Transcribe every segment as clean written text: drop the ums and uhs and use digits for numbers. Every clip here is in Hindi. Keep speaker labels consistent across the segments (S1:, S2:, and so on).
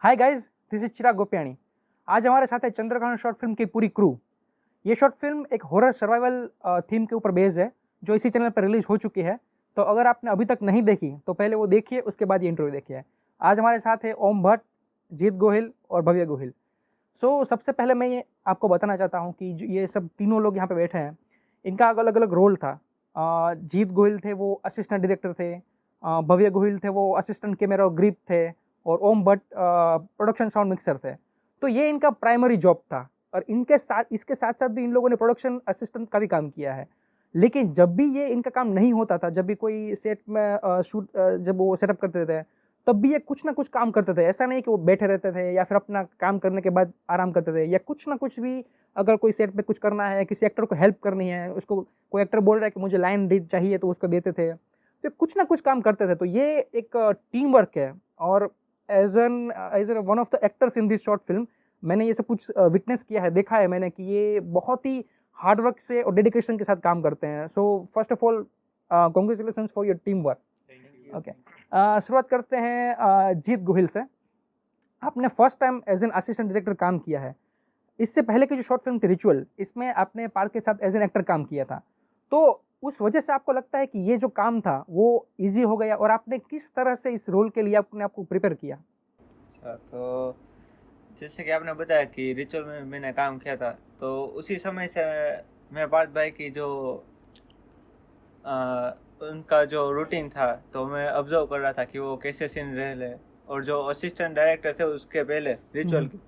S1: हाय गाइस, दिस इज चिराग गोपियाणी। आज हमारे साथ है चंद्रग्रहण शॉर्ट फिल्म की पूरी क्रू। ये शॉर्ट फिल्म एक हॉरर सर्वाइवल थीम के ऊपर बेस्ड है, जो इसी चैनल पर रिलीज हो चुकी है। तो अगर आपने अभी तक नहीं देखी तो पहले वो देखिए, उसके बाद ये इंटरव्यू देखिए। आज हमारे साथ है ओम भट्ट, जीत गोहिल और भव्य गोहिल। सबसे पहले मैं ये आपको बताना चाहता हूँ कि ये सब तीनों लोग यहाँ पे बैठे हैं, इनका अलग अलग रोल था। जीत गोहिल थे, वो असिस्टेंट डायरेक्टर थे। भव्य गोहिल थे, वो असिस्टेंट कैमरा और ग्रिप थे। और ओम भट्ट प्रोडक्शन साउंड मिक्सर थे। तो ये इनका प्राइमरी जॉब था। और इसके साथ साथ भी इन लोगों ने प्रोडक्शन असिस्टेंट का भी काम किया है। लेकिन जब भी ये इनका काम नहीं होता था, जब भी कोई सेट में जब वो सेटअप करते थे, तब भी ये कुछ ना कुछ काम करते थे। ऐसा नहीं कि वो बैठे रहते थे या फिर अपना काम करने के बाद आराम करते थे, या कुछ ना कुछ भी। अगर कोई सेट पे कुछ करना है, किसी एक्टर को हेल्प करनी है, उसको कोई एक्टर बोल रहा है कि मुझे लाइन रीड चाहिए, तो उसको देते थे। तो कुछ ना कुछ काम करते थे। तो ये एक टीम वर्क है। और as an one of the actors in this short film, मैंने ये सब कुछ विटनेस किया है, देखा है मैंने कि ये बहुत ही हार्ड वर्क से और डेडिकेशन के साथ काम करते हैं। So first of all, congratulation for your team work. Okay, शुरुआत करते हैं जीत गोहिल से। आपने first time as an assistant director काम किया है। इससे पहले की जो शॉर्ट फिल्म थी रिचुअल, इसमें आपने पार्क के साथ एज एन एक्टर काम किया था। तो उस वजह से आपको लगता है कि ये जो काम था वो इजी हो गया, और आपने किस तरह से इस रोल के लिए अपने आपको प्रिपेयर किया?
S2: अच्छा, तो जैसे कि आपने बताया कि रिचुअल में मैंने काम किया था, तो उसी समय से मैं पार्थ भाई की जो उनका जो रूटीन था, तो मैं ऑब्जर्व कर रहा था कि वो कैसे सीन रह ले। और जो असिस्टेंट डायरेक्टर थे उसके पहले रिचुअल के,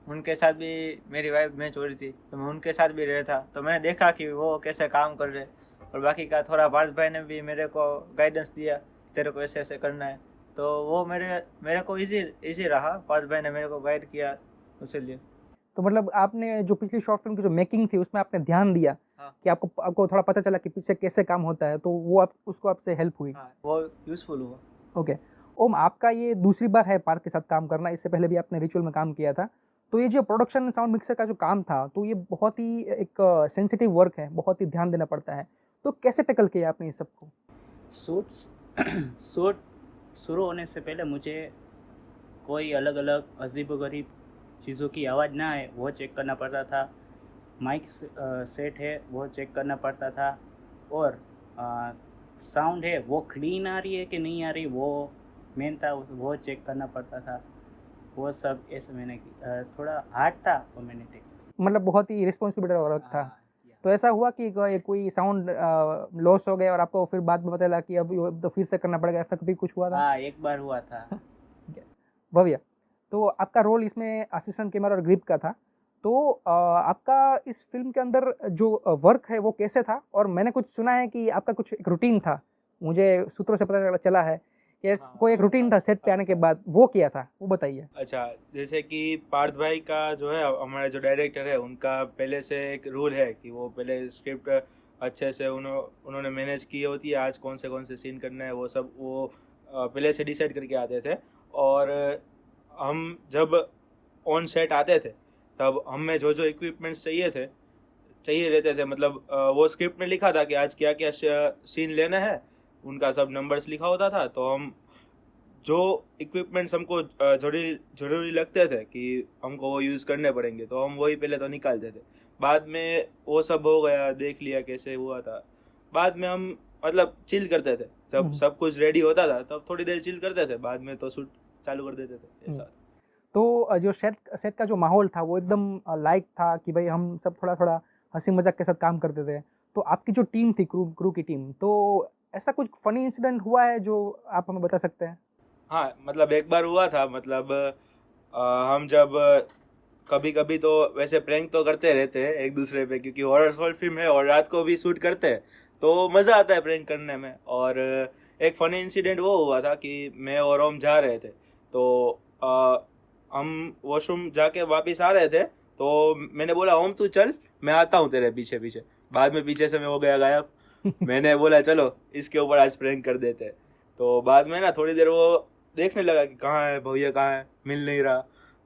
S2: उनके साथ भी मेरी वाइफ मैच हो रही थी, तो मैं उनके साथ भी रहा था। तो मैंने देखा कि वो कैसे काम कर रहे। और बाकी का थोड़ा पार्थ भाई ने भी मेरे को गाइडेंस दिया, तेरे को ऐसे ऐसे करना है। तो वो मेरे को इजी रहा, पार्थ भाई ने मेरे को गाइड किया उसीलिए।
S1: तो मतलब आपने जो पिछली शॉर्ट फिल्म की जो मेकिंग थी, उसमें आपने ध्यान दिया
S2: हाँ,
S1: कि आपको आपको थोड़ा पता चला कि पीछे कैसे काम होता है, तो वो उसको आपसे हेल्प हुई।
S2: हाँ, वो यूजफुल हुआ।
S1: ओके। ओम, आपका ये दूसरी बार है पार्क के साथ काम करना, इससे पहले भी आपने रिचुअल में काम किया था। तो ये जो प्रोडक्शन साउंड मिक्सर का जो काम था, तो ये बहुत ही एक सेंसिटिव वर्क है, बहुत ही ध्यान देना पड़ता है। तो कैसे टैकल किया आपने इस सबको?
S3: शूट्स शूट शुरू होने से पहले मुझे कोई अलग अलग अजीबोगरीब चीज़ों की आवाज़ ना आए वो चेक करना पड़ता था। माइक सेट है वो चेक करना पड़ता था। और साउंड है वो क्लीन आ रही है कि नहीं आ रही, वो मेन था, वो चेक करना पड़ता था। वो सब ऐसे मैंने थोड़ा हार्ड था वो मैंने टेक।
S1: मतलब बहुत ही रिस्पॉन्सिबिलिटी वर्क था। तो ऐसा हुआ कि कोई साउंड लॉस हो गया और आपको फिर बाद में पता चला कि अब तो फिर से करना पड़ेगा, ऐसा कभी कुछ हुआ था?
S3: हाँ, एक बार हुआ था।
S1: भव्य, तो आपका रोल इसमें असिस्टेंट कैमरा और ग्रिप का था। तो आपका इस फिल्म के अंदर जो वर्क है वो कैसे था? और मैंने कुछ सुना है कि आपका कुछ एक रूटीन था, मुझे सूत्रों से पता चला है कि
S2: हाँ,
S1: कोई एक रूटीन था सेट पे आने के बाद, वो किया था, वो बताइए।
S2: अच्छा, जैसे कि पार्थ भाई का जो है, हमारे जो डायरेक्टर है, उनका पहले से एक रूल है कि वो पहले स्क्रिप्ट अच्छे से उन्होंने मैनेज की होती है। आज कौन से सीन करना है वो सब वो पहले से डिसाइड करके आते थे। और हम जब ऑन सेट आते थे, तब हमें जो जो इक्विपमेंट्स चाहिए रहते थे, मतलब वो स्क्रिप्ट में लिखा था कि आज क्या क्या सीन लेना है, उनका सब नंबर्स लिखा होता था। तो हम जो इक्विपमेंट्स हमको ज़रूरी लगते थे कि हमको वो यूज़ करने पड़ेंगे, तो हम वही पहले तो निकालते थे। बाद में वो सब हो गया, देख लिया कैसे हुआ था। बाद में हम मतलब चिल करते थे, जब सब कुछ रेडी होता था तब थोड़ी देर चिल करते थे, बाद में तो शूट चालू कर देते थे ऐसा।
S1: तो जो सेट सेट का जो माहौल था वो एकदम लाइट था कि भाई हम सब थोड़ा थोड़ा हंसी मजाक के साथ काम करते थे। तो आपकी जो टीम थी, क्रू की टीम, तो ऐसा कुछ फनी इंसिडेंट हुआ है जो आप हमें बता सकते हैं?
S2: हाँ, मतलब एक बार हुआ था, मतलब हम जब कभी कभी तो वैसे प्रैंक तो करते रहते हैं एक दूसरे पे, क्योंकि हॉरर शॉर्ट फिल्म है और रात को भी शूट करते हैं, तो मज़ा आता है प्रैंक करने में। और एक फ़नी इंसिडेंट वो हुआ था कि मैं और ओम जा रहे थे, तो हम वॉशरूम जाके वापस आ रहे थे, तो मैंने बोला ओम तू चल, मैं आता हूँ तेरे पीछे पीछे। बाद में पीछे से मैं हो गया गायब। मैंने बोला चलो इसके ऊपर आज प्रैंक कर देते हैं। तो बाद में ना थोड़ी देर वो देखने लगा कि कहाँ है भैया, कहाँ है, मिल नहीं रहा।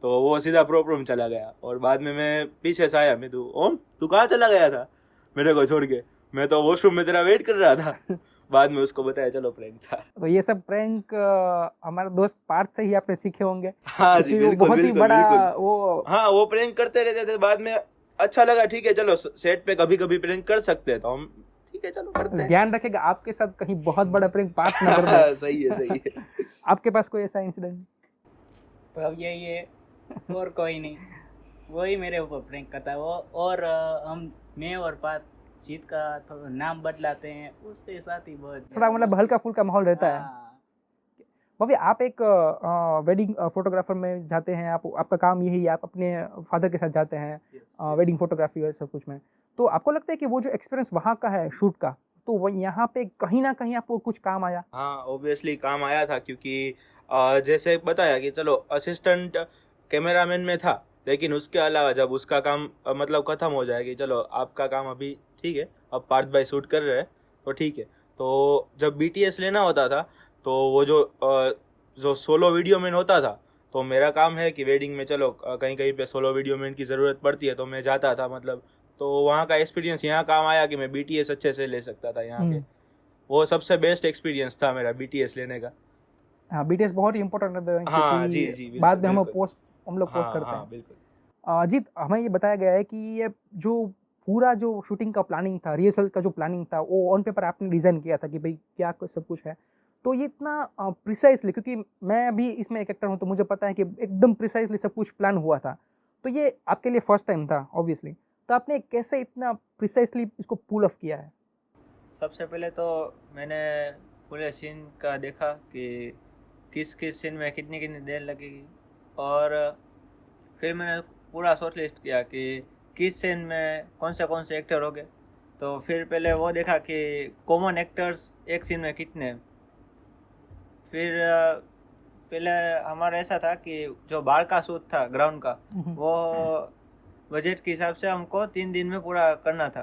S2: तो वो सीधा प्रॉपर रूम चला गया। और बाद में मैं पीछे से आया, मैं तू ओम तू कहाँ चला गया था मेरे को छोड़ के? मैं तो वॉशरूम में तेरा वेट कर रहा था। बाद में उसको बताया चलो प्रैंक था।
S1: तो ये सब प्रैंक हमारे दोस्त पार्थ से ही आपने सीखे होंगे,
S2: हाँ जी,
S1: क्योंकि वो
S2: बिल्कुल
S1: बहुत ही
S2: बिल्कुल
S1: बड़ा
S2: बिल्कुल।
S1: वो
S2: हाँ, वो प्रैंक करते रहते थे, बाद में अच्छा लगा, ठीक है चलो सेट पे कभी कभी प्रैंक कर सकते हैं, तो हम ठीक है चलो करते हैं।
S1: ध्यान रखेगा आपके साथ कहीं बहुत बड़ा प्रैंक पार्थ न कर दे।
S2: सही है सही है।
S1: आपके पास कोई ऐसा इंसिडेंट?
S3: तो अब यही है, और कोई नहीं, वही मेरे ऊपर प्रैंक करता है वो। और मैं और पात जीत का थोड़ा नाम बदलाते हैं, उसके साथ ही बहुत
S1: थोड़ा मतलब हल्का फुल्का माहौल रहता है।
S3: हाँ।
S1: भव्य, आप एक वेडिंग फोटोग्राफर में जाते हैं, आपका काम यही है, आप अपने फादर के साथ जाते हैं वेडिंग फोटोग्राफी और सब कुछ में, तो आपको लगता है कि वो जो एक्सपीरियंस वहाँ का है शूट का, तो वो यहाँ पे कहीं ना कहीं आपको कुछ काम आया?
S2: हाँ, ऑब्वियसली काम आया था, क्योंकि जैसे बताया कि चलो असिस्टेंट कैमरामैन में था, लेकिन उसके अलावा जब उसका काम मतलब ख़त्म हो जाए कि चलो आपका काम अभी ठीक है, अब पार्थ भाई शूट कर रहे हैं तो ठीक है, तो जब BTS लेना होता था तो वो जो सोलो वीडियो मैन होता था, तो मेरा काम है कि वेडिंग में चलो कहीं कहीं पे सोलो वीडियो मैन की ज़रूरत पड़ती है, तो मैं जाता था मतलब, तो वहाँ का एक्सपीरियंस यहाँ काम आया कि मैं BTS अच्छे से ले सकता था यहाँ के। वो सबसे बेस्ट एक्सपीरियंस था मेरा BTS लेने का।
S1: हाँ, BTS बहुत ही इंपॉर्टेंट है,
S2: हाँ जी जी,
S1: क्योंकि
S2: बिल्कुल
S1: बाद में
S2: बिल्कुल।
S1: हम लोग पोस्ट
S2: हाँ
S1: करते
S2: हाँ
S1: हैं।
S2: बिल्कुल।
S1: जीत, हमें ये बताया गया है कि ये जो पूरा जो शूटिंग का प्लानिंग था, रिहर्सल का जो प्लानिंग था, वो ऑन पेपर आपने डिज़ाइन किया था कि भाई क्या सब कुछ है, तो ये इतना प्रिसाइसली, क्योंकि मैं भी इसमें एक एक्टर हूँ तो मुझे पता है कि एकदम प्रिसाइसली सब कुछ प्लान हुआ था, तो ये आपके लिए फर्स्ट टाइम था ऑब्वियसली, तो आपने कैसे इतना प्रिसाइसली इसको पुल ऑफ किया है?
S4: सबसे पहले तो मैंने पूरे सीन का देखा कि किस किस सीन में कितनी कितनी देर लगेगी, और फिर मैंने पूरा शॉर्ट लिस्ट किया कि किस सीन में कौन से एक्टर होंगे। तो फिर पहले वो देखा कि कॉमन एक्टर्स एक सीन में कितने हैं। फिर पहले हमारा ऐसा था कि जो बाहर का शूट था ग्राउंड का, वो बजट के हिसाब से हमको 3 दिन में पूरा करना था।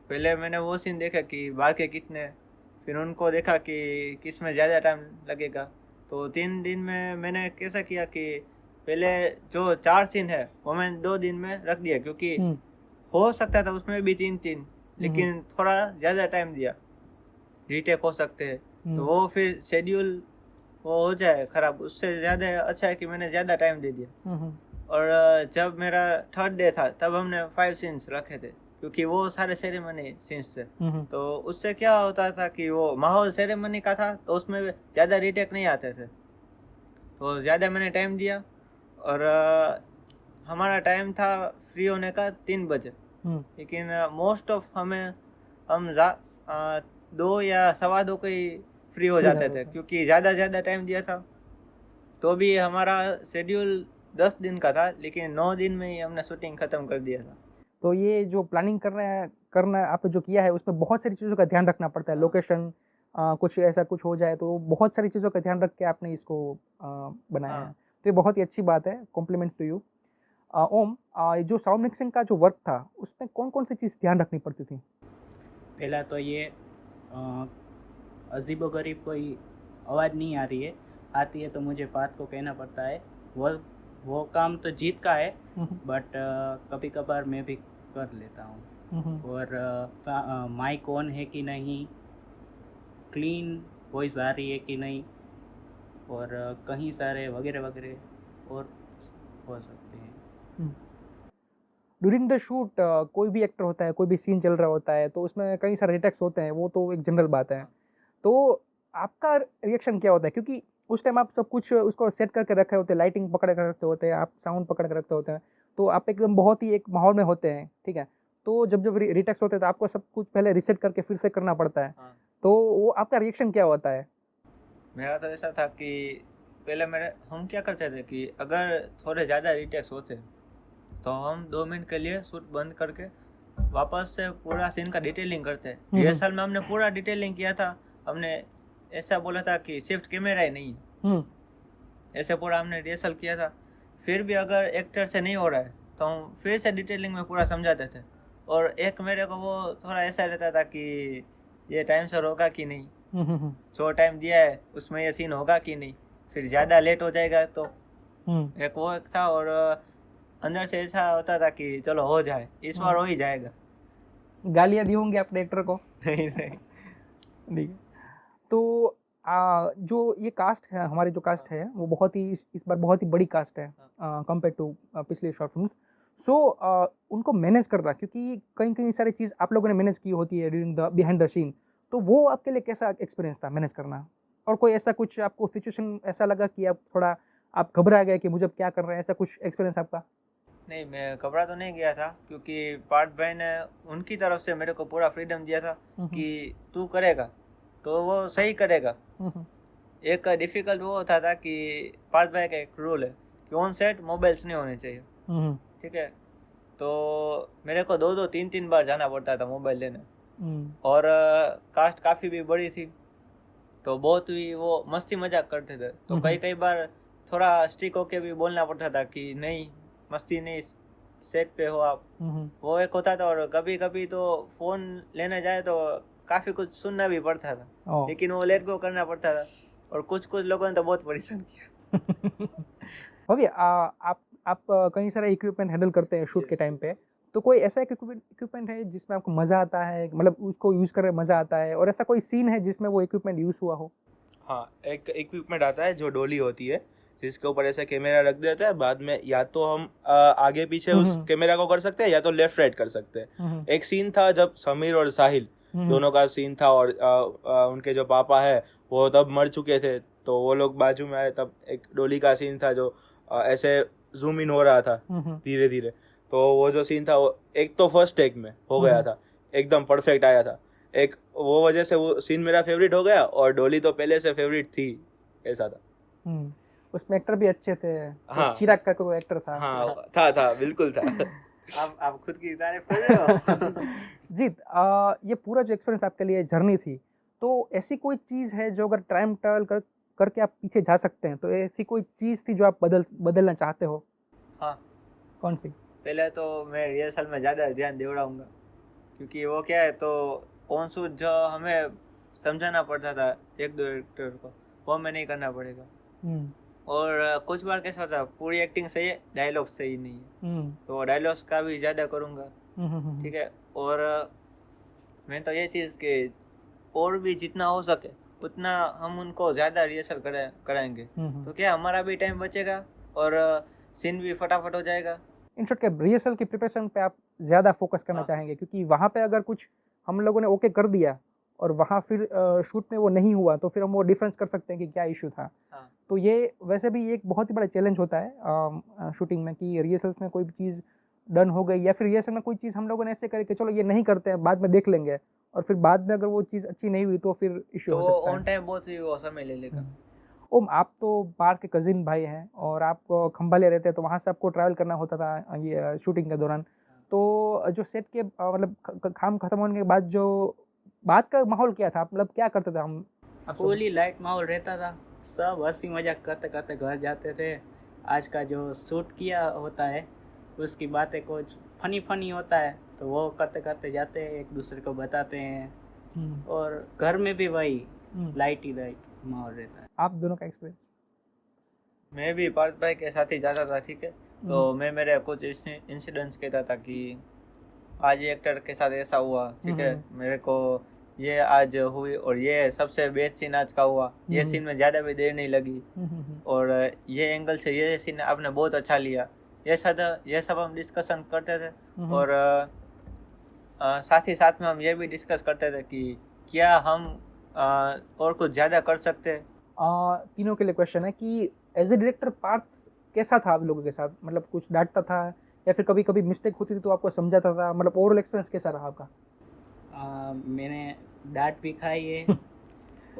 S4: पहले मैंने वो सीन देखा कि बाहर के कितने, फिर उनको देखा कि किस में ज़्यादा टाइम लगेगा। तो 3 दिन में मैंने कैसा किया कि पहले जो 4 सीन है वो मैंने 2 दिन में रख दिया, क्योंकि हो सकता था उसमें भी 3-3, लेकिन थोड़ा ज़्यादा टाइम दिया, रीटेक हो सकते हैं, तो वो फिर शेड्यूल वो हो जाए ख़राब। उससे ज़्यादा अच्छा है कि मैंने ज़्यादा टाइम दे दिया। और जब मेरा 3rd डे था तब हमने 5 सीन्स रखे थे, क्योंकि वो सारे सेरेमनी सीन्स थे। तो उससे क्या होता था कि वो माहौल सेरेमनी का था, तो उसमें ज़्यादा रीटेक नहीं आते थे, तो ज़्यादा मैंने टाइम दिया। और हमारा टाइम था फ्री होने का 3 बजे, लेकिन मोस्ट ऑफ हम 2 या 2:15 को ही फ्री हो जाते थे, क्योंकि ज़्यादा टाइम दिया था। तो भी हमारा शेड्यूल 10 दिन का था, लेकिन 9 दिन में ही हमने शूटिंग ख़त्म कर दिया था।
S1: तो ये जो प्लानिंग करना आपने जो किया है, उसमें बहुत सारी चीज़ों का ध्यान रखना पड़ता है, लोकेशन कुछ ऐसा कुछ हो जाए तो बहुत सारी चीज़ों का ध्यान रख के आपने इसको बनाया है, तो ये बहुत ही अच्छी बात है, कॉम्प्लीमेंट्स टू यू। ओम, जो साउंड मिक्सिंग का जो वर्क था उसमें कौन कौन सी चीज़ ध्यान रखनी पड़ती थी?
S3: पहला तो ये अजीबोगरीब कोई आवाज़ नहीं आ रही है, आती है तो मुझे बात को कहना पड़ता है। वो काम तो जीत का है, बट कभी कभार मैं भी कर लेता हूँ। और माइक ऑन है कि नहीं, क्लीन वॉइस आ रही है कि नहीं, और कहीं सारे वगैरह वगैरह और हो सकते हैं।
S1: ड्यूरिंग द शूट कोई भी एक्टर होता है, कोई भी सीन चल रहा होता है, तो उसमें कई सारे रिटेक्स होते हैं, वो तो एक जनरल बात है, तो आपका रिएक्शन क्या होता है? क्योंकि उस टाइम आप सब कुछ उसको सेट करके रखे होते हैं, लाइटिंग पकड़ कर रखते होते हैं, आप साउंड पकड़ कर रखते होते हैं, तो आप एकदम बहुत ही एक माहौल में होते हैं, ठीक है, तो जब रिटेक्स होते हैं तो आपको सब कुछ पहले रिसेट करके फिर से करना पड़ता है, तो वो आपका रिएक्शन क्या होता है?
S4: मेरा तो ऐसा था कि पहले हम क्या करते थे कि अगर थोड़े ज़्यादा रिटेक्स होते तो हम 2 मिनट के लिए शूट बंद करके वापस से पूरा सीन का डिटेलिंग करते हैं। रिहर्सल में हमने पूरा डिटेलिंग किया था, हमने ऐसा बोला था कि शिफ्ट कैमरा ही नहीं है, ऐसे पूरा हमने रिहर्सल किया था। फिर भी अगर एक्टर से नहीं हो रहा है तो हम फिर से डिटेलिंग में पूरा समझाते थे। और एक मेरे को वो थोड़ा ऐसा रहता था कि ये टाइम से होगा कि नहीं, जो टाइम दिया है उसमें ये सीन होगा कि नहीं, फिर ज़्यादा लेट हो जाएगा तो एक वो एक था। और अंदर से ऐसा होता था कि चलो हो जाए, इस बार हो ही जाएगा।
S1: गालियाँ दी होंगी आपने एक्टर को?
S4: नहीं नहीं।
S1: ठीक है। तो जो ये कास्ट है, हमारी जो कास्ट है वो बहुत ही इस बार बहुत ही बड़ी कास्ट है कंपेयर टू पिछले शॉर्ट फिल्म्स। सो उनको मैनेज करना, क्योंकि कई कई सारी चीज़ आप लोगों ने मैनेज की होती है during the behind the scene, तो वो आपके लिए कैसा एक्सपीरियंस था मैनेज करना? और कोई ऐसा कुछ आपको सिचुएशन ऐसा लगा कि आप घबरा गए कि मुझे अब क्या कर रहे हैं, ऐसा कुछ एक्सपीरियंस आपका?
S4: नहीं, मैं घबरा तो नहीं गया था, क्योंकि पार्थ भाई ने उनकी तरफ से मेरे को पूरा फ्रीडम दिया था कि तू करेगा तो वो सही करेगा। एक डिफ़िकल्ट वो होता था कि पार्थ भाई का एक रूल है कि ऑन सेट मोबाइल्स नहीं होने चाहिए, ठीक है। तो मेरे को 2-2 3-3 बार जाना पड़ता था मोबाइल लेने, और कास्ट काफ़ी भी बड़ी थी, तो बहुत ही वो मस्ती मजाक करते थे। तो कई बार थोड़ा स्ट्रिक होके भी बोलना पड़ता था कि नहीं, मस्ती नहीं, सेट पे हो आप। वो एक होता था। और कभी कभी तो फ़ोन लेने जाए तो काफ़ी कुछ सुनना भी पड़ता था, लेकिन वो लेट गो करना पड़ता था। और कुछ लोगों ने तो बहुत परेशान किया।
S1: भव्य, आप कई सारे इक्विपमेंट हैंडल करते हैं शूट के टाइम पे, तो कोई ऐसा इक्विपमेंट है जिसमें आपको मज़ा आता है, मतलब उसको यूज़ करने में मज़ा आता है, और ऐसा कोई सीन है जिसमें वो इक्विपमेंट यूज़ हुआ हो?
S2: हाँ, एक इक्विपमेंट आता है जो डोली होती है, जिसके ऊपर ऐसा कैमरा रख देता है। बाद में या तो हम आगे पीछे उस कैमरा को कर सकते हैं, या तो लेफ्ट राइट कर सकते हैं। एक सीन था जब समीर और साहिल दोनों का सीन था, और उनके जो पापा है वो तब मर चुके थे, तो वो लोग बाजू में आए, तब एक डोली का सीन था जो ऐसे जूम इन हो रहा था धीरे धीरे। तो वो जो सीन था वो एक तो फर्स्ट टेक में हो गया था, एकदम परफेक्ट आया था। एक वो वजह से वो सीन मेरा फेवरेट हो गया, और डोली तो पहले से फेवरेट थी, ऐसा था।
S1: उसमें एक्टर भी अच्छे थे।
S2: हाँ,
S1: चिराग का कोई एक्टर था।
S2: हाँ, था बिल्कुल था।
S4: आप खुद की तारीफ कर रहे हो।
S1: जीत, ये पूरा जो एक्सपीरियंस आपके लिए जर्नी थी, तो ऐसी कोई चीज़ है जो अगर टाइम ट्रैवल करके आप पीछे जा सकते हैं, तो ऐसी कोई चीज़ थी जो आप बदलना चाहते हो?
S4: हाँ।
S1: कौन सी? पहले
S4: तो मैं रिहर्सल में ज़्यादा ध्यान देवड़ाऊँगा, क्योंकि वो क्या है, तो ऑन शूट जो हमें समझाना पड़ता था एक दो एक्टर को, वो हमें नहीं करना पड़ेगा। और कुछ बार कैसा होता है, पूरी एक्टिंग सही है, डायलॉग सही नहीं है, तो डायलॉग्स का भी ज़्यादा करूँगा, ठीक है। और मैं तो ये चीज़ कि और भी जितना हो सके उतना हम उनको ज़्यादा रिहर्सल कराएंगे, तो क्या हमारा भी टाइम बचेगा और सीन भी फटाफट हो जाएगा।
S1: इन शॉर्ट, के रिहर्सल की प्रिपरेशन पे आप ज़्यादा फोकस करना चाहेंगे, क्योंकि वहाँ पे अगर कुछ हम लोगों ने ओके कर दिया और वहाँ फिर शूट में वो नहीं हुआ, तो फिर हम वो डिफरेंस कर सकते हैं कि क्या इशू था। तो ये वैसे भी एक बहुत ही बड़ा चैलेंज होता है शूटिंग में, कि रिहर्सल्स में कोई भी चीज़ डन हो गई, या फिर रिहर्सल में कोई चीज़ हम लोगों ने ऐसे करे कि चलो ये नहीं करते हैं, बाद में देख लेंगे, और फिर बाद में अगर वो चीज़ अच्छी नहीं हुई तो फिर इशू हो सकता है।
S4: ऑन टाइम बहुत ही वो समय ले लेगा।
S1: ओम, आप तो बाहर के कजिन भाई हैं और आप खंभाले रहते हैं, तो वहाँ से आपको ट्रैवल करना होता था ये शूटिंग के दौरान। तो जो सेट के मतलब काम खत्म होने के बाद जो बात का माहौल क्या था, मतलब क्या करते थे हम?
S3: फुली लाइट माहौल रहता था, सब हंसी मजाक करते करते घर जाते थे। आज का जो शूट किया होता है उसकी बातें कुछ फनी होता है, तो वो करते करते जाते हैं, एक दूसरे को बताते हैं। और घर में भी वही लाइट माहौल रहता है।
S1: आप दोनों का एक्सपीरियंस?
S4: मैं भी पार्थ भाई के साथ ही जाता था, ठीक है। तो मैं मेरे कुछ इंसिडेंट्स कहता था कि आज ये एक्टर के साथ ऐसा हुआ, ठीक है, मेरे को ये आज हुई, और ये सबसे बेस्ट सीन आज का हुआ, ये सीन में ज़्यादा भी देर नहीं लगी, और ये एंगल से ये सीन आपने बहुत अच्छा लिया, ये सब हम डिस्कशन करते थे। और साथ ही साथ में हम ये भी डिस्कस करते थे कि क्या हम और कुछ ज़्यादा कर सकते हैं।
S1: तीनों के लिए क्वेश्चन है कि एज ए डायरेक्टर पार्थ कैसा था आप लोगों के साथ? मतलब कुछ डांटता था, या फिर कभी कभी मिस्टेक होती थी तो आपको समझाता था? मतलब ओवरऑल एक्सपीरियंस कैसा रहा आपका?
S3: मैंने डांट भी खाई है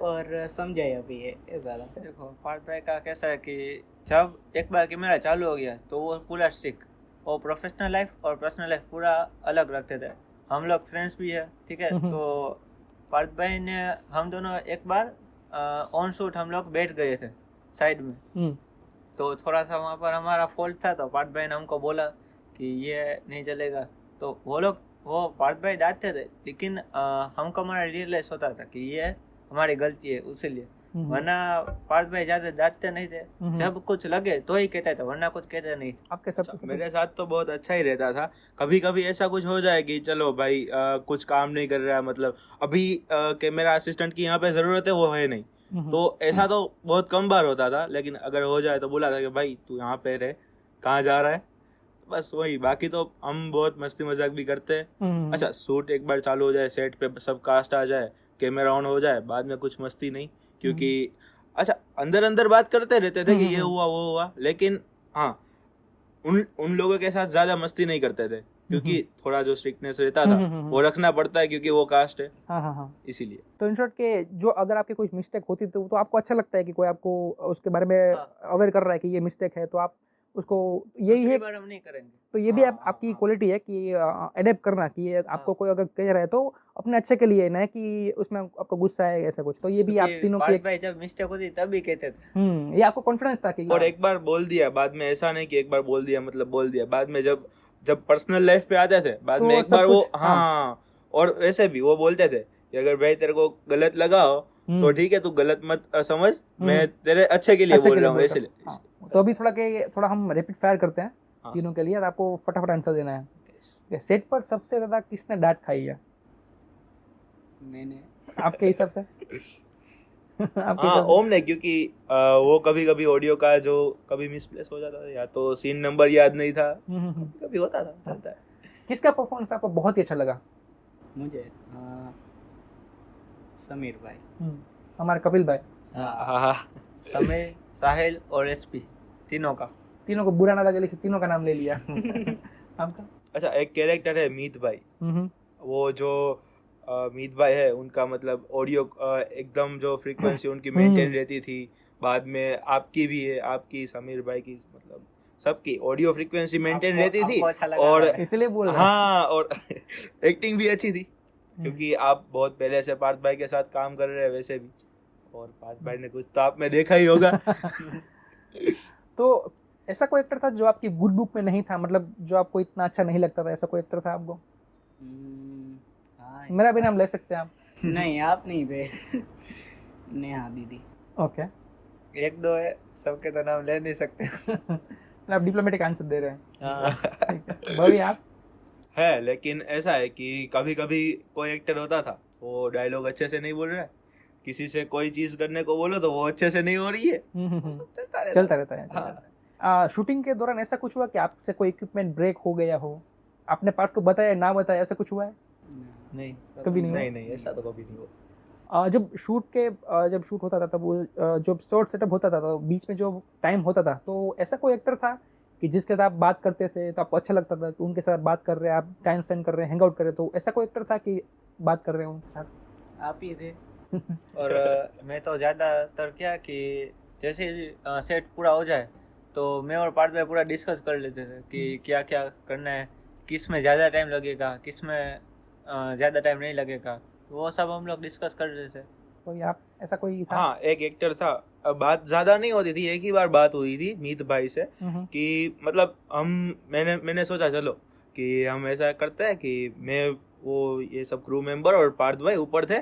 S3: और समझाया भी है, ऐसा था।
S4: देखो, पार्थ भाई का कैसा है कि जब एक बार कैमरा चालू हो गया तो वो पूरा स्ट्रिक्ट, वो प्रोफेशनल लाइफ और पर्सनल लाइफ पूरा अलग रखते थे। हम लोग फ्रेंड्स भी है, ठीक है। तो पार्थ भाई ने, हम दोनों एक बार ऑन शूट हम लोग बैठ गए थे साइड में, तो थोड़ा सा वहाँ पर हमारा फॉल्ट था, तो पार्थ भाई ने हमको बोला कि ये नहीं चलेगा। तो वो पार्थ भाई डांटते थे, लेकिन हमको हमारा रियलाइज होता था कि ये हमारी गलती है, उसीलिए। वरना पार्थ भाई ज्यादा डांटते नहीं थे, जब कुछ लगे तो ही कहते थे, वरना कुछ कहते नहीं थे।
S1: आपके साथ
S2: मेरे साथ तो बहुत अच्छा ही रहता था। कभी कभी ऐसा कुछ हो जाए कि चलो भाई कुछ काम नहीं कर रहा, मतलब अभी कैमरा असिस्टेंट की यहाँ पे ज़रूरत है, वो है नहीं, तो ऐसा तो बहुत कम बार होता था, लेकिन अगर हो जाए तो बोला था कि भाई तू यहाँ पे रहे, कहाँ जा रहा है, बस वही। बाकी तो हम बहुत मस्ती मजाक भी करते हैं। अच्छा, शूट एक बार चालू हो जाए, सेट पे सब कास्ट आ जाए, कैमरा ऑन हो जाए, बाद में कुछ मस्ती नहीं, क्योंकि अच्छा अंदर अंदर बात करते रहते थे कि ये हुआ वो हुआ, लेकिन हाँ उन लोगों के साथ ज्यादा मस्ती नहीं करते थे, क्योंकि थोड़ा जो स्ट्रिक्टनेस रहता था वो रखना पड़ता है, क्योंकि वो कास्ट है,
S1: हाँ
S2: इसीलिए।
S1: तो इन शॉर्ट के जो अगर आपकी कोई मिस्टेक होती तो आपको अच्छा लगता है कि कोई आपको उसके बारे में अवेयर कर रहा है कि ये मिस्टेक है, तो आप उसको यही है,
S4: बार हम नहीं करेंगे।
S1: तो ये भी आपकी क्वालिटी है कि अडेप्ट करना, कि ये आपको कोई अगर कह रहा है तो अपने अच्छे के लिए, ना कि उसमें आपको गुस्सा है ऐसा कुछ, तो ये भी आप तीनों की
S4: भाई जब मिस्टेक होती तब भी कहते थे।
S1: ये आपको कॉन्फिडेंस था कि
S2: और एक बार बोल दिया, बाद में ऐसा नहीं कि एक बार बोल दिया मतलब बोल दिया, बाद में जब पर्सनल लाइफ पे आते थे, बाद में एक बार वो हाँ, और वैसे भी वो बोलते थे कि अगर भाई तेरे को गलत लगा हो तो ठीक है, तू गलत मत समझ, मैं तेरे अच्छे के लिए बोल रहा हूँ, इसलिए।
S1: तो अभी थोड़ा हम रैपिड फायर करते हैं तीनों के लिए, और आपको फटाफट आंसर देना है। सेट पर सबसे ज्यादा किसने डांट खाई है?
S3: मैंने।
S1: आपके हिसाब से?
S2: हाँ, ओम ने, क्योंकि वो कभी कभी ऑडियो का जो कभी मिसप्लेस हो जाता था, या तो सीन नंबर याद नहीं था, कभी होता था, चलता है।
S1: किसका परफॉर्मेंस आपको बहुत ही अच्छा लगा?
S3: मुझे समीर भाई,
S1: हमारे कपिल भाई।
S2: हाँ,
S4: समीर, साहिल और एसपी, तीनों को
S1: बुरा ना लगे इसलिए तीनों का नाम ले लिया। आपका?
S2: अच्छा, एक कैरेक्टर है मीत भाई, वो जो मीत भाई है, उनका मतलब ऑडियो एकदम जो फ्रीक्वेंसी उनकी मेंटेन रहती थी, बाद में आपकी भी है, आपकी, समीर भाई की, मतलब सबकी ऑडियो फ्रीक्वेंसी मेंटेन रहती थी, और
S1: इसलिए बोल रहा
S2: हाँ, और एक्टिंग भी अच्छी थी, क्योंकि आप बहुत पहले से पार्थ भाई के साथ काम कर रहे हैं वैसे भी, और पार्थ भाई ने कुछ तो आप में देखा ही होगा।
S1: तो ऐसा कोई एक्टर था जो आपकी गुड बुक में नहीं था, मतलब जो आपको इतना अच्छा नहीं लगता था, ऐसा कोई एक्टर था आपको? मेरा भी नाम ले सकते हैं आप।
S3: नहीं, आप नहीं थे। नेहा दीदी।
S1: ओके,
S4: एक दो है, सबके तो नाम ले नहीं सकते।
S1: आप डिप्लोमेटिक आंसर दे रहे हैं। भाई आप?
S2: है, लेकिन ऐसा है कि कभी कभी कोई एक्टर होता था, वो डायलॉग अच्छे से नहीं बोल रहा है, किसी से कोई चीज करने को बोलो तो वो अच्छे से नहीं हो रही है,
S1: चलता रहता है। शूटिंग के दौरान ऐसा कुछ हुआ कि आपसे कोई इक्विपमेंट ब्रेक हो गया हो, आपने पार्ट को बताया ना बताया, ऐसा कुछ हुआ है?
S4: नहीं,
S1: कभी नहीं?
S2: नहीं, ऐसा तो कभी नहीं हुआ।
S1: जब शूट होता था तब वो जब शॉर्ट सेटअप होता था तो बीच में जो टाइम होता था, तो ऐसा कोई एक्टर था कि जिसके साथ आप बात करते थे तो आपको अच्छा लगता था कि उनके साथ बात कर रहे हैं, आप टाइम स्पेंड कर रहे हैं, हैंग आउट कर रहे हैं, तो ऐसा कोई एक्टर था कि बात कर रहे हैं उनके साथ?
S3: आप ही थे।
S4: और मैं तो ज़्यादातर क्या कि जैसे सेट पूरा हो जाए तो मैं और पार्थ भाई पूरा डिस्कस कर लेते थे कि क्या क्या करना है, किस में ज़्यादा टाइम लगेगा, किस में ज़्यादा टाइम नहीं लगेगा, तो वो सब हम लोग डिस्कस कर रहे थे।
S1: कोई आप ऐसा कोई था?
S2: हाँ, एक एक्टर था, अब बात ज़्यादा नहीं होती थी, एक ही बार बात हुई थी मीत भाई से, कि मतलब मैंने सोचा चलो कि हम ऐसा करते हैं कि मैं वो ये सब क्रू मेंबर और पार्थ भाई ऊपर थे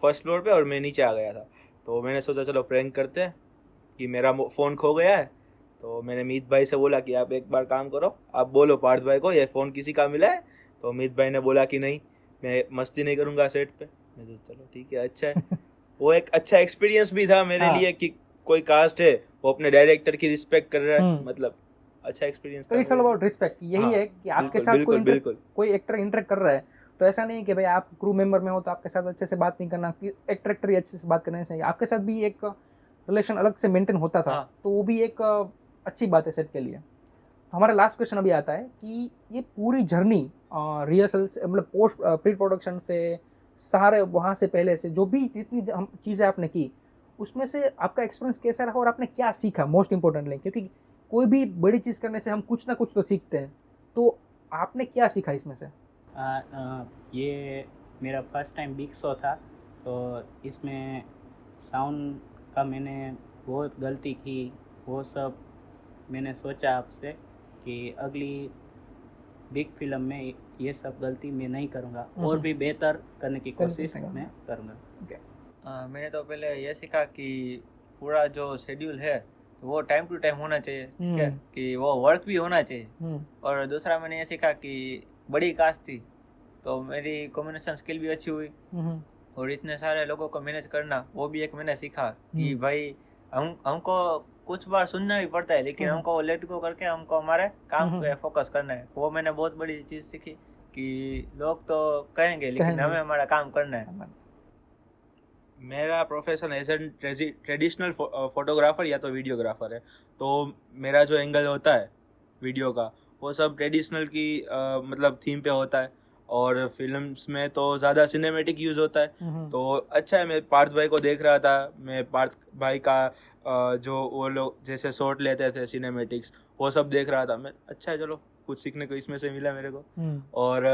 S2: फर्स्ट फ्लोर पे और मैं नीचे आ गया था, तो मैंने सोचा चलो प्रैंक करते हैं कि मेरा फ़ोन खो गया है, तो मैंने मीत भाई से बोला कि आप एक बार काम करो, आप बोलो पार्थ भाई को ये फ़ोन किसी का मिला है, तो मीत भाई ने बोला कि नहीं, मैं मस्ती नहीं करूँगा सेट पे। मैं तो चलो ठीक है, अच्छा है। वो एक अच्छा एक्सपीरियंस भी था मेरे लिए कि कोई कास्ट है वो अपने डायरेक्टर की रिस्पेक्ट कर रहा है, मतलब अच्छा एक्सपीरियंस
S1: तो इट्स ऑल अबाउट रिस्पेक्ट। यही है कि आपके साथ कोई एक्टर इंटरेक्ट कर रहा है, तो ऐसा नहीं कि भाई आप क्रू मेंबर में हो तो आपके साथ अच्छे से बात नहीं करना, कि एक्टर ही अच्छे से बात करने से आपके साथ भी एक रिलेशन अलग से मेंटेन होता था, तो वो भी एक अच्छी बात है सेट के लिए। हमारा लास्ट क्वेश्चन अभी आता है कि ये पूरी जर्नी रिहर्सल से, मतलब पोस्ट प्री प्रोडक्शन से, सारे वहाँ से पहले से जो भी जितनी चीज़ें आपने की, उसमें से आपका एक्सपीरियंस कैसा रहा और आपने क्या सीखा मोस्ट इम्पोर्टेंटली? क्योंकि कोई भी बड़ी चीज़ करने से हम कुछ ना कुछ तो सीखते हैं, तो आपने क्या सीखा इसमें से?
S3: ये मेरा फर्स्ट टाइम बिग शो था, तो इसमें साउंड का मैंने बहुत गलती की, वो सब मैंने सोचा आपसे कि अगली बिग फिल्म में ये सब गलती मैं नहीं करूँगा और भी बेहतर करने की कोशिश मैं करूँगा।
S4: मैंने तो पहले ये सीखा कि पूरा जो शेड्यूल है तो वो टाइम टू टाइम होना चाहिए, ठीक है, कि वो वर्क भी होना चाहिए। और दूसरा मैंने ये सीखा कि बड़ी कास्ट थी तो मेरी कम्युनिकेशन स्किल भी अच्छी हुई, और इतने सारे लोगों को मैनेज करना वो भी एक मैंने सीखा कि भाई हमको कुछ बार सुनना भी पड़ता है, लेकिन हमको वो लेट गो करके हमको हमारे काम पे फोकस करना है। वो मैंने बहुत बड़ी चीज़ सीखी कि लोग तो कहेंगे लेकिन हमें हमारा काम करना है।
S2: मेरा profession as an traditional photographer या तो वीडियोग्राफर है, तो मेरा जो एंगल होता है वीडियो का वो सब ट्रेडिशनल की मतलब थीम पे होता है, और फिल्म्स में तो ज़्यादा सिनेमेटिक यूज़ होता है। तो अच्छा है, मैं पार्थ भाई को देख रहा था, मैं पार्थ भाई का जो वो लोग जैसे शॉट लेते थे सिनेमेटिक्स वो सब देख रहा था मैं। अच्छा है, चलो कुछ सीखने को इसमें से मिला मेरे को। और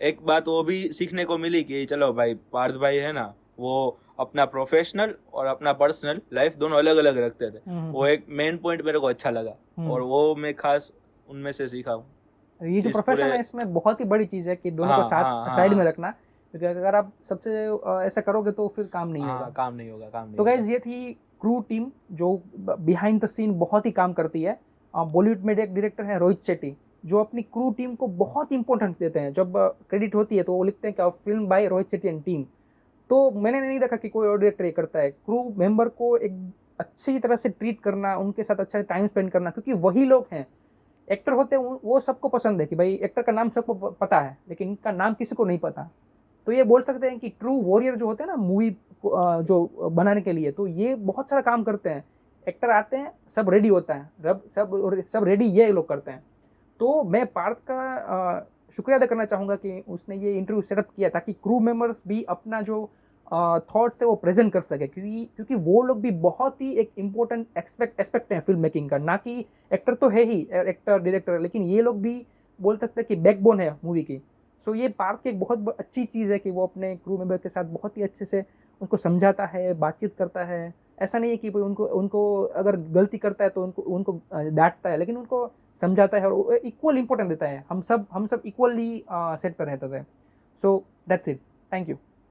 S2: एक बात वो भी सीखने को मिली कि चलो भाई पार्थ भाई है ना, वो अपना प्रोफेशनल और अपना पर्सनल लाइफ दोनों अलग अलग रखते थे। वो एक मेन पॉइंट मेरे को अच्छा लगा, और वो मैं खास उनमें से सीखा हूँ।
S1: ये जो प्रोफेशन है इसमें बहुत ही बड़ी चीज़ है कि दोनों को साथ साइड में रखना, क्योंकि अगर आप सबसे ऐसा करोगे तो फिर काम नहीं होगा।
S2: काम नहीं होगा।
S1: तो गाइज ये थी क्रू टीम जो बिहाइंड द सीन बहुत ही काम करती है। बॉलीवुड में एक डायरेक्टर है रोहित शेट्टी, जो अपनी क्रू टीम को बहुत इंपॉर्टेंट देते हैं। जब क्रेडिट होती है तो वो लिखते हैं कि film bye Rohit Shetty and team. तो मैंने नहीं देखा कि कोई और डायरेक्टर ये करता है, क्रू मेंबर को एक अच्छी तरह से ट्रीट करना, उनके साथ अच्छा टाइम स्पेंड करना, क्योंकि वही लोग हैं एक्टर होते हैं। वो सबको पसंद है कि भाई एक्टर का नाम सबको पता है, लेकिन इनका नाम किसी को नहीं पता। तो ये बोल सकते हैं कि ट्रू वॉरियर जो होते हैं ना मूवी जो बनाने के लिए, तो ये बहुत सारा काम करते हैं। एक्टर आते हैं, सब रेडी होता है, सब रेडी ये लोग करते हैं। तो मैं पार्थ का शुक्रिया अदा करना चाहूँगा कि उसने ये इंटरव्यू सेटअप किया ताकि क्रू मेंबर्स भी अपना जो थॉट्स है वो प्रेजेंट कर सके, क्योंकि वो लोग भी बहुत ही एक इम्पोर्टेंट एस्पेक्ट है फिल्म मेकिंग का। ना कि एक्टर तो है ही, एक्टर डायरेक्टर, लेकिन ये लोग भी बोल सकते हैं कि बैकबोन है मूवी की। सो ये पार्थ की एक बहुत अच्छी चीज़ है कि वो अपने क्रू मेंबर के साथ बहुत ही अच्छे से उनको समझाता है, बातचीत करता है। ऐसा नहीं है कि भाई उनको अगर गलती करता है तो उनको डांटता है, लेकिन उनको समझाता है और इक्वल इंपॉर्टेंस देता है। हम सब इक्वली सेट पर रहते थे। So that's it, thank you.